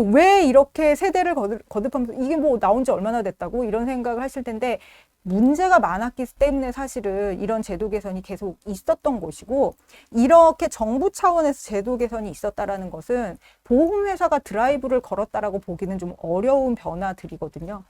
왜 이렇게 세대를 거듭하면서 이게 뭐 나온 지 얼마나 됐다고 이런 생각을 하실 텐데 문제가 많았기 때문에 사실은 이런 제도 개선이 계속 있었던 것이고 이렇게 정부 차원에서 제도 개선이 있었다라는 것은 보험회사가 드라이브를 걸었다라고 보기는 좀 어려운 변화들이거든요.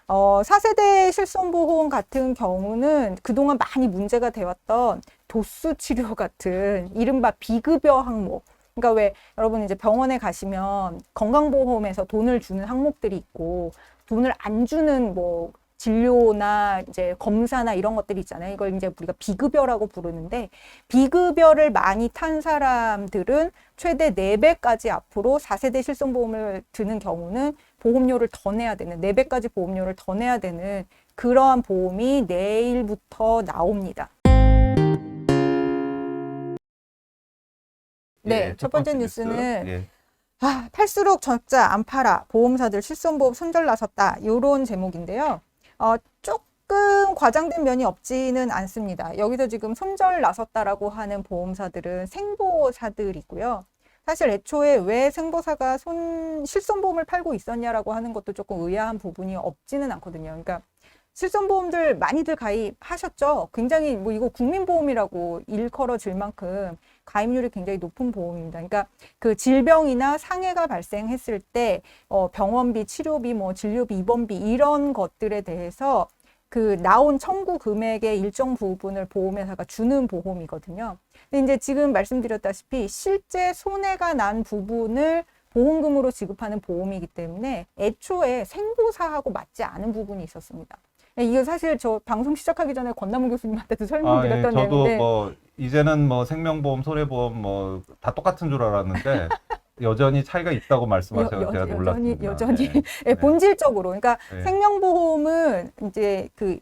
4세대 실손보험 같은 경우는 그동안 많이 문제가 되었던 도수 치료 같은 이른바 비급여 항목. 그러니까 왜 여러분 이제 병원에 가시면 건강보험에서 돈을 주는 항목들이 있고 돈을 안 주는 뭐 진료나 이제 검사나 이런 것들이 있잖아요. 이걸 이제 우리가 비급여라고 부르는데 비급여를 많이 탄 사람들은 최대 4배까지 앞으로 4세대 실손보험을 드는 경우는 보험료를 더 내야 되는 4배까지 보험료를 더 내야 되는 그러한 보험이 내일부터 나옵니다. 네, 첫 번째 뉴스는 예. 팔수록 적자 안 팔아 보험사들 실손보험 손절 나섰다 이런 제목인데요. 조금 과장된 면이 없지는 않습니다. 여기서 지금 손절 나섰다라고 하는 보험사들은 생보사들이고요. 사실 애초에 왜 생보사가 실손보험을 팔고 있었냐라고 하는 것도 조금 의아한 부분이 없지는 않거든요. 그러니까 실손보험들 많이들 가입하셨죠? 굉장히 뭐 이거 국민보험이라고 일컬어질 만큼 가입률이 굉장히 높은 보험입니다. 그러니까 그 질병이나 상해가 발생했을 때 병원비, 치료비, 뭐 진료비, 입원비 이런 것들에 대해서 그 나온 청구 금액의 일정 부분을 보험회사가 주는 보험이거든요. 근데 이제 지금 말씀드렸다시피 실제 손해가 난 부분을 보험금으로 지급하는 보험이기 때문에 애초에 생보사하고 맞지 않은 부분이 있었습니다. 이거 사실 저 방송 시작하기 전에 권남훈 교수님한테도 설명드렸던 저도 내용인데 뭐 이제는 뭐 생명보험, 손해보험 뭐 다 똑같은 줄 알았는데 여전히 차이가 있다고 말씀하셔서 제가 놀랐습니다. 여전히 네. 본질적으로 그러니까 네. 생명보험은 이제 그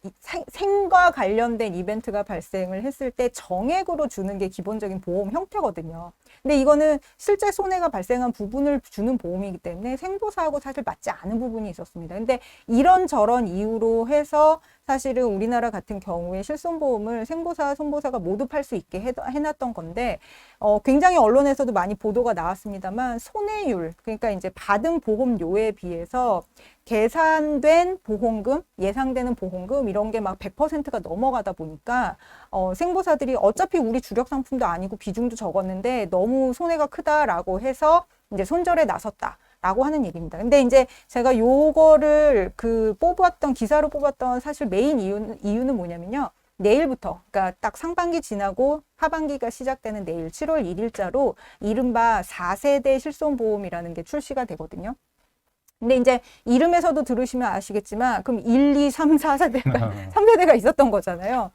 생과 관련된 이벤트가 발생을 했을 때 정액으로 주는 게 기본적인 보험 형태거든요. 근데 이거는 실제 손해가 발생한 부분을 주는 보험이기 때문에 생보사하고 사실 맞지 않은 부분이 있었습니다. 근데 이런저런 이유로 해서 사실은 우리나라 같은 경우에 실손보험을 생보사, 손보사가 모두 팔 수 있게 해놨던 건데 굉장히 언론에서도 많이 보도가 나왔습니다만 손해율, 그러니까 이제 받은 보험료에 비해서 계산된 보험금, 예상되는 보험금 이런 게 막 100%가 넘어가다 보니까 생보사들이 어차피 우리 주력 상품도 아니고 비중도 적었는데 너무 손해가 크다라고 해서 이제 손절에 나섰다. 라고 하는 얘기입니다. 근데 이제 제가 요거를 기사로 뽑았던 사실 메인 이유는 뭐냐면요. 내일부터, 그러니까 딱 상반기 지나고 하반기가 시작되는 내일 7월 1일자로 이른바 4세대 실손보험이라는 게 출시가 되거든요. 근데 이제 이름에서도 들으시면 아시겠지만 그럼 1, 2, 3, 4세대가 3세대가 있었던 거잖아요.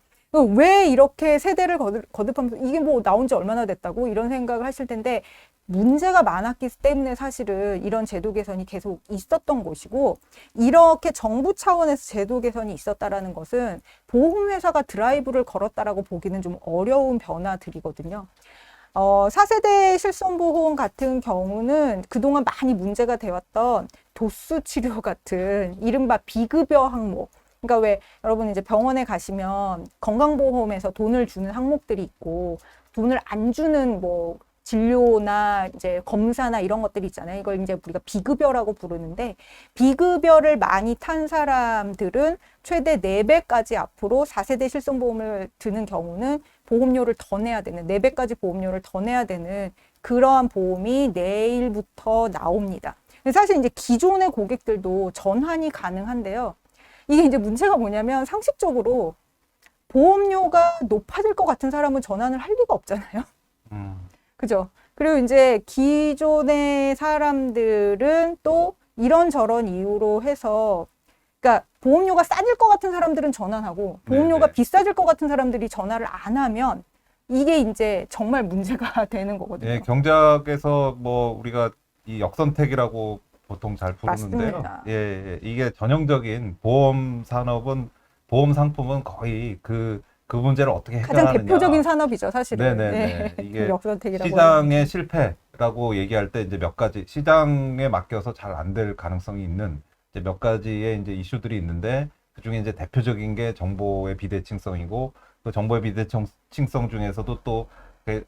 왜 이렇게 세대를 거듭하면서 이게 뭐 나온 지 얼마나 됐다고 이런 생각을 하실 텐데 문제가 많았기 때문에 사실은 이런 제도 개선이 계속 있었던 것이고 이렇게 정부 차원에서 제도 개선이 있었다라는 것은 보험회사가 드라이브를 걸었다라고 보기는 좀 어려운 변화들이거든요. 4세대 실손보험 같은 경우는 그동안 많이 문제가 되었던 도수 치료 같은 이른바 비급여 항목. 그러니까 왜 여러분 이제 병원에 가시면 건강보험에서 돈을 주는 항목들이 있고 돈을 안 주는 뭐 진료나 이제 검사나 이런 것들이 있잖아요. 이걸 이제 우리가 비급여라고 부르는데 비급여를 많이 탄 사람들은 최대 4배까지 앞으로 4세대 실손보험을 드는 경우는 보험료를 더 내야 되는 4배까지 보험료를 더 내야 되는 그러한 보험이 내일부터 나옵니다. 사실 이제 기존의 고객들도 전환이 가능한데요. 이게 이제 문제가 뭐냐면 상식적으로 보험료가 높아질 것 같은 사람은 전환을 할 리가 없잖아요. 그죠? 그리고 이제 기존의 사람들은 또 이런저런 이유로 해서 그러니까 보험료가 싸질 것 같은 사람들은 전환하고 보험료가 비싸질 것 같은 사람들이 전화를 안 하면 이게 이제 정말 문제가 되는 거거든요. 예, 경제학에서 뭐 우리가 이 역선택이라고 보통 잘 부르는데요. 맞습니다. 예, 이게 전형적인 보험 산업은 보험 상품은 거의 그 문제를 어떻게 가장 해결하느냐. 대표적인 산업이죠, 사실은. 네네네. 이게 역선택이라고 시장의 실패라고 얘기할 때 이제 몇 가지 시장에 맡겨서 잘 안 될 가능성이 있는 이제 몇 가지의 이제 이슈들이 있는데 그 중에 이제 대표적인 게 정보의 비대칭성이고 그 정보의 비대칭성 중에서도 또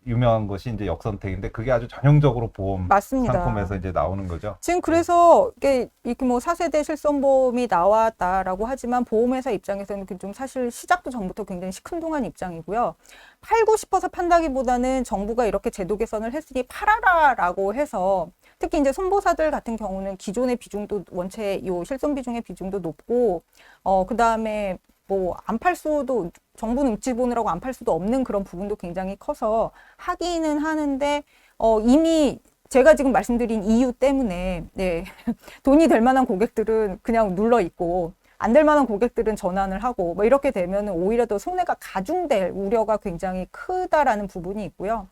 유명한 것이 이제 역선택인데 그게 아주 전형적으로 보험 맞습니다. 상품에서 이제 나오는 거죠. 지금 그래서 이렇게 뭐 4세대 실손보험이 나왔다라고 하지만 보험회사 입장에서는 좀 사실 시작도 전부터 굉장히 시큰둥한 입장이고요. 팔고 싶어서 판다기보다는 정부가 이렇게 제도 개선을 했으니 팔아라라고 해서 특히 이제 손보사들 같은 경우는 기존의 비중도 원체 요 실손 비중의 비중도 높고 그다음에 뭐 안 팔 수도 정부는 입지 보느라고 안 팔 수도 없는 그런 부분도 굉장히 커서 하기는 하는데 이미 제가 지금 말씀드린 이유 때문에 네, 돈이 될 만한 고객들은 그냥 눌러 있고 안 될 만한 고객들은 전환을 하고 뭐 이렇게 되면 오히려 더 손해가 가중될 우려가 굉장히 크다라는 부분이 있고요.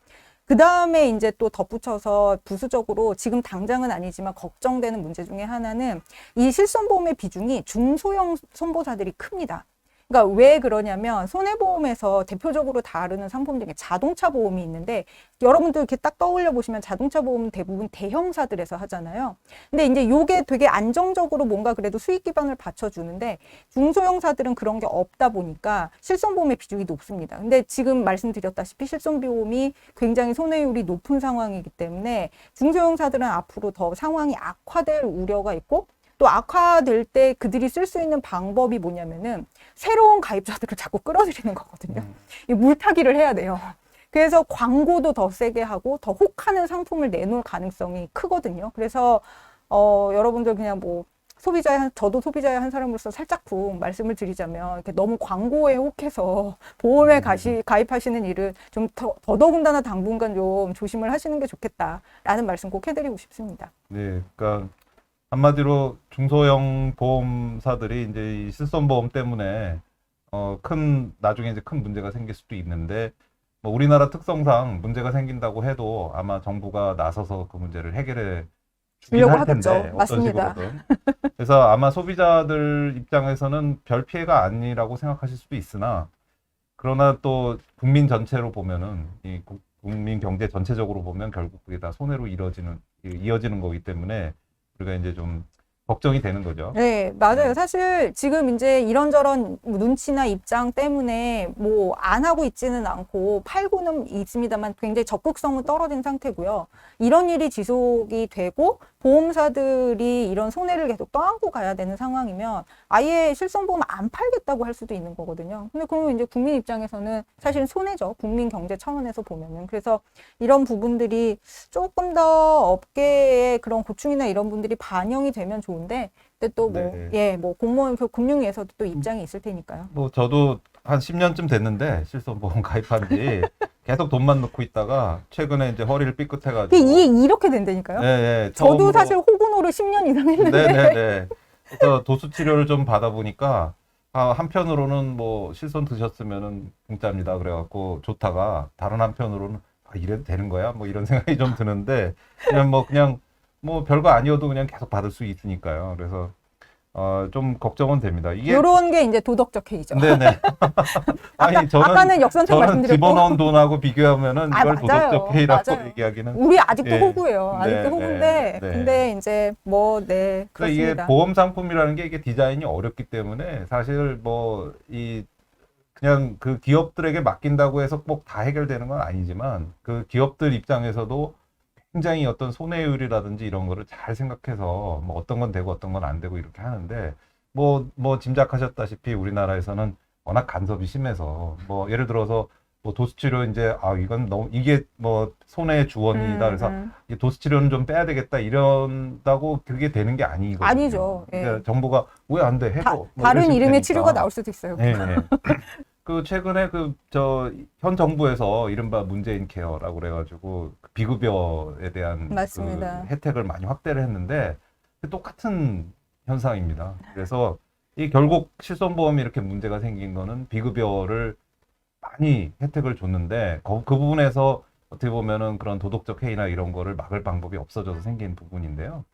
그 다음에 이제 또 덧붙여서 부수적으로 지금 당장은 아니지만 걱정되는 문제 중에 하나는 이 실손보험의 비중이 중소형 손보사들이 큽니다. 그러니까 왜 그러냐면 손해보험에서 대표적으로 다루는 상품 중에 자동차 보험이 있는데 여러분들 이렇게 딱 떠올려 보시면 자동차 보험은 대부분 대형사들에서 하잖아요. 근데 이제 요게 되게 안정적으로 뭔가 그래도 수익 기반을 받쳐주는데 중소형사들은 그런 게 없다 보니까 실손보험의 비중이 높습니다. 근데 지금 말씀드렸다시피 실손보험이 굉장히 손해율이 높은 상황이기 때문에 중소형사들은 앞으로 더 상황이 악화될 우려가 있고 또 악화될 때 그들이 쓸 수 있는 방법이 뭐냐면은 새로운 가입자들을 자꾸 끌어들이는 거거든요. 이 물타기를 해야 돼요. 그래서 광고도 더 세게 하고 더 혹하는 상품을 내놓을 가능성이 크거든요. 그래서 여러분들 그냥 뭐 저도 소비자의 한 사람으로서 살짝쿵 말씀을 드리자면 이렇게 너무 광고에 혹해서 보험에 가입하시는 일은 좀 더더군다나 당분간 좀 조심을 하시는 게 좋겠다라는 말씀 꼭 해드리고 싶습니다. 네, 그러니까 한마디로 중소형 보험사들이 이제 이 실손보험 때문에 나중에 이제 큰 문제가 생길 수도 있는데 뭐 우리나라 특성상 문제가 생긴다고 해도 아마 정부가 나서서 그 문제를 해결해 주긴 주려고 할 텐데 하겠죠. 어떤 맞습니다. 식으로든. 그래서 아마 소비자들 입장에서는 별 피해가 아니라고 생각하실 수도 있으나 그러나 또 국민 전체로 보면은 이 국민 경제 전체적으로 보면 결국 그게 다 손해로 이어지는 거기 때문에 우리가 이제 좀 걱정이 되는 거죠. 네, 맞아요. 사실 지금 이제 이런저런 눈치나 입장 때문에 뭐 안 하고 있지는 않고 팔고는 있습니다만 굉장히 적극성은 떨어진 상태고요. 이런 일이 지속이 되고 보험사들이 이런 손해를 계속 떠안고 가야 되는 상황이면 아예 실손보험 안 팔겠다고 할 수도 있는 거거든요. 근데 그러면 이제 국민 입장에서는 사실은 손해죠. 국민 경제 차원에서 보면은. 그래서 이런 부분들이 조금 더 업계의 그런 고충이나 이런 분들이 반영이 되면 좋은데 근데 또 뭐, 네. 예, 뭐 공무원 금융위에서도 또 입장이 있을 테니까요. 뭐 저도 한 10년쯤 됐는데 실손보험 가입한 지 계속 돈만 넣고 있다가 최근에 이제 허리를 삐끗해가지고 근데 이게 이렇게 된다니까요. 네, 네, 저도 처음으로- 사실 호구노를 10년 이상 했는데. 네네네. 그래서 도수 치료를 좀 받아보니까 한편으로는 뭐 실손 드셨으면은 공짜입니다. 그래갖고 좋다가 다른 한편으로는 이래도 되는 거야? 뭐 이런 생각이 좀 드는데 그냥 뭐 별거 아니어도 그냥 계속 받을 수 있으니까요. 그래서 좀 걱정은 됩니다. 이게 이런 게 이제 도덕적 해이죠. 네네. 아니 아까는 역선택 저는 말씀드렸고 집어넣은 돈하고 비교하면은 아, 이걸 맞아요. 도덕적 해이라고 맞아요. 얘기하기는. 우리 아직도 예. 호구예요. 아직도 네, 호구인데 네, 네. 근데 이제 뭐 네, 그러니까 이게 그렇습니다. 보험 상품이라는 게 이게 디자인이 어렵기 때문에 사실 뭐 그냥 그 기업들에게 맡긴다고 해서 꼭 다 해결되는 건 아니지만 그 기업들 입장에서도 굉장히 어떤 손해율이라든지 이런 거를 잘 생각해서 뭐 어떤 건 되고 어떤 건 안 되고 이렇게 하는데 뭐 짐작하셨다시피 우리나라에서는 워낙 간섭이 심해서 뭐 예를 들어서 뭐 도수치료 이제 이건 너무 이게 뭐 손해의 주원이다 그래서 이 도수치료는 좀 빼야 되겠다 이런다고 그게 되는 게 아니거든요. 아니죠. 예. 그러니까 정부가 왜 안 돼? 해줘. 뭐 다른 이러시면 이름의 되니까. 치료가 나올 수도 있어요. 네, 네. 그 최근에 현 정부에서 이른바 문재인 케어라고 그래가지고 그 비급여에 대한 맞습니다. 그 혜택을 많이 확대를 했는데 똑같은 현상입니다. 그래서 이 결국 실손보험이 이렇게 문제가 생긴 거는 비급여를 많이 혜택을 줬는데 그 부분에서 어떻게 보면은 그런 도덕적 해이나 이런 거를 막을 방법이 없어져서 생긴 부분인데요.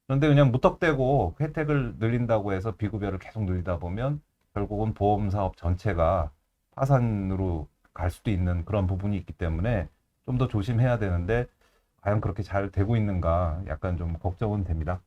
그런데 그냥 무턱대고 혜택을 늘린다고 해서 비급여를 계속 늘리다 보면 결국은 보험사업 전체가 파산으로 갈 수도 있는 그런 부분이 있기 때문에 좀 더 조심해야 되는데 과연 그렇게 잘 되고 있는가 약간 좀 걱정은 됩니다.